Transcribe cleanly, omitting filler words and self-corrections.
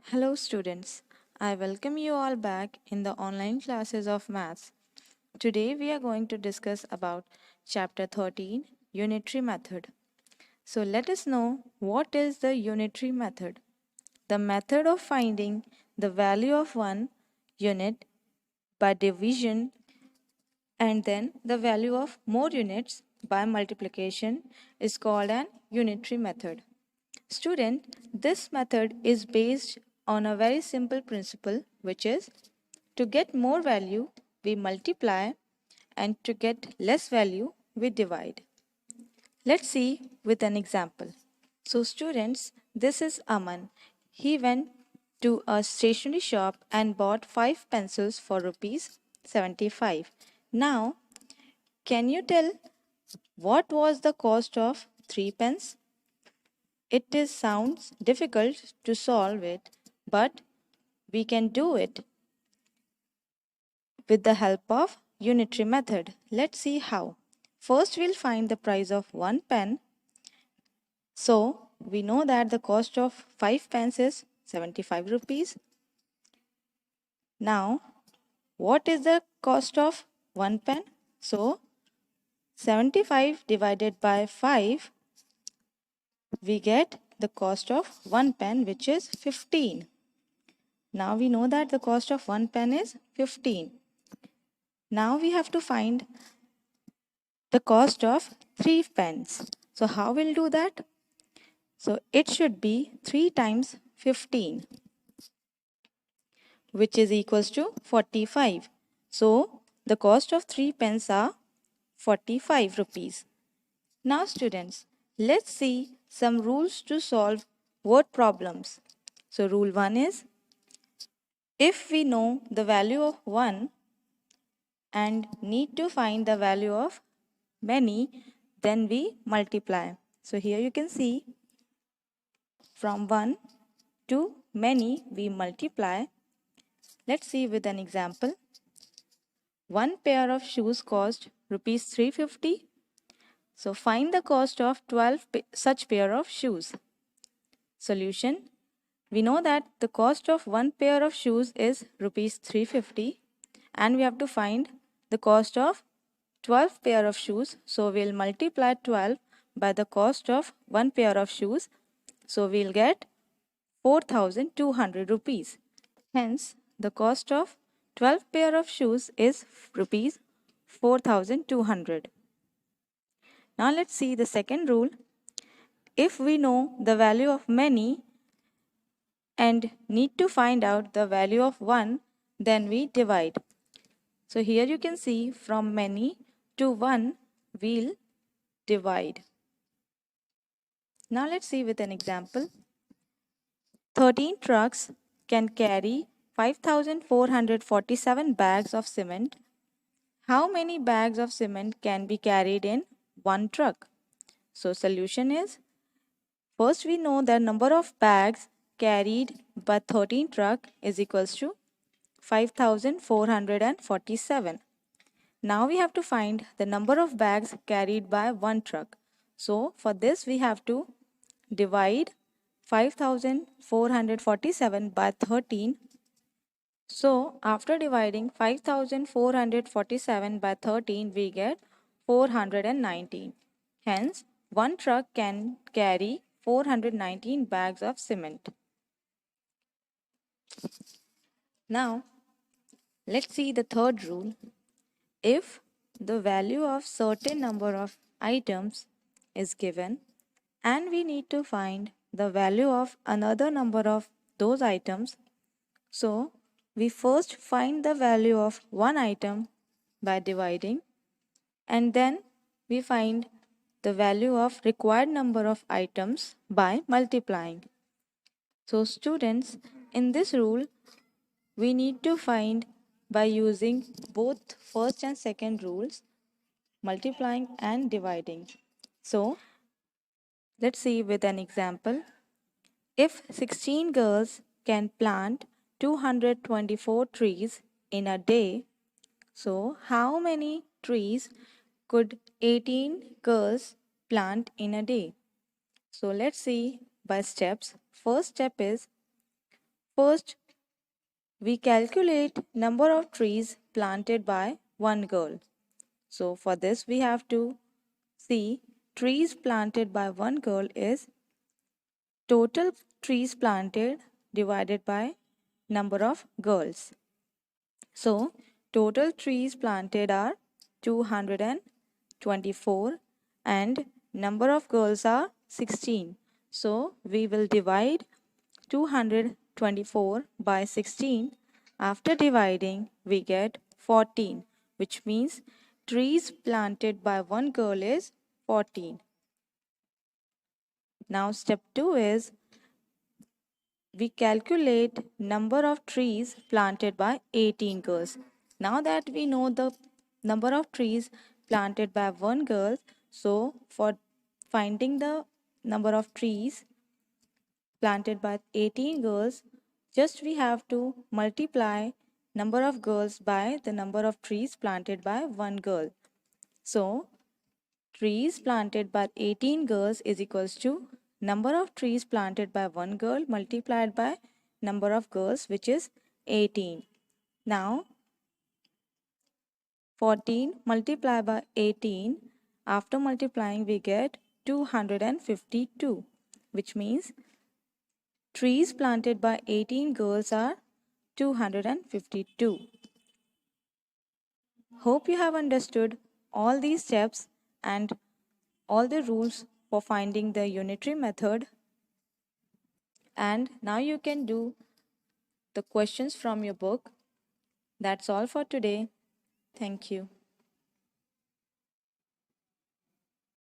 Hello students, I welcome you all back in the online classes of maths. Today we are going to discuss about chapter 13 unitary method. So let us know what is the unitary method. The method of finding the value of one unit by division and then the value of more units by multiplication is called an unitary method. Student, this method is based on a very simple principle, which is to get more value, we multiply, and to get less value, we divide. Let's see with an example. So, students, this is Aman. He went to a stationery shop and bought 5 pencils for rupees 75. Now, can you tell what was the cost of 3 pens? It is sounds difficult to solve it, but we can do it with the help of unitary method. Let's see how. First we'll find the price of 1 pen. So we know that the cost of 5 pens is 75 rupees. Now what is the cost of 1 pen? So 75 divided by 5, we get the cost of 1 pen, which is 15. Now we know that the cost of 1 pen is 15. Now we have to find the cost of 3 pens. So how we'll do that? So it should be 3 times 15, which is equals to 45. So the cost of 3 pens are 45 rupees. Now students, let's see some rules to solve word problems. So rule 1 is, if we know the value of 1 and need to find the value of many, then we multiply. So here you can see from 1 to many we multiply. Let's see with an example. One pair of shoes cost rupees 350. So find the cost of 12 such pair of shoes. Solution. We know that the cost of one pair of shoes is rupees 350 and we have to find the cost of 12 pair of shoes. So we'll multiply 12 by the cost of one pair of shoes. So we'll get 4,200 rupees. Hence, the cost of 12 pair of shoes is rupees 4,200. Now let's see the second rule. If we know the value of many and need to find out the value of one, then we divide. So here you can see from many to one, we'll divide. Now let's see with an example. 13 trucks can carry 5,447 bags of cement. How many bags of cement can be carried in one truck? So solution is, first we know the number of bags carried by 13 truck is equals to 5,447. Now we have to find the number of bags carried by one truck. So for this we have to divide 5,447 by 13. So after dividing 5,447 by 13, we get 419. Hence, one truck can carry 419 bags of cement. Now, let's see the third rule. If the value of certain number of items is given and we need to find the value of another number of those items, so we first find the value of one item by dividing and then we find the value of required number of items by multiplying. So students, in this rule, we need to find by using both first and second rules, multiplying and dividing. So let's see with an example. If 16 girls can plant 224 trees in a day, so how many trees could 18 girls plant in a day? So let's see by steps. First step is First, we calculate number of trees planted by one girl. So for this we have to see trees planted by one girl is total trees planted divided by number of girls. So total trees planted are 224 and number of girls are 16. So we will divide 224 by 16. After dividing, we get 14, which means trees planted by one girl is 14. Now step 2 is we calculate number of trees planted by 18 girls. Now that we know the number of trees planted by one girl, so for finding the number of trees planted by 18 girls, just we have to multiply number of girls by the number of trees planted by one girl. So trees planted by 18 girls is equals to number of trees planted by one girl multiplied by number of girls, which is 18. Now 14 multiplied by 18, after multiplying we get 252, which means trees planted by 18 girls are 252. Hope you have understood all these steps and all the rules for finding the unitary method. And now you can do the questions from your book. That's all for today. Thank you.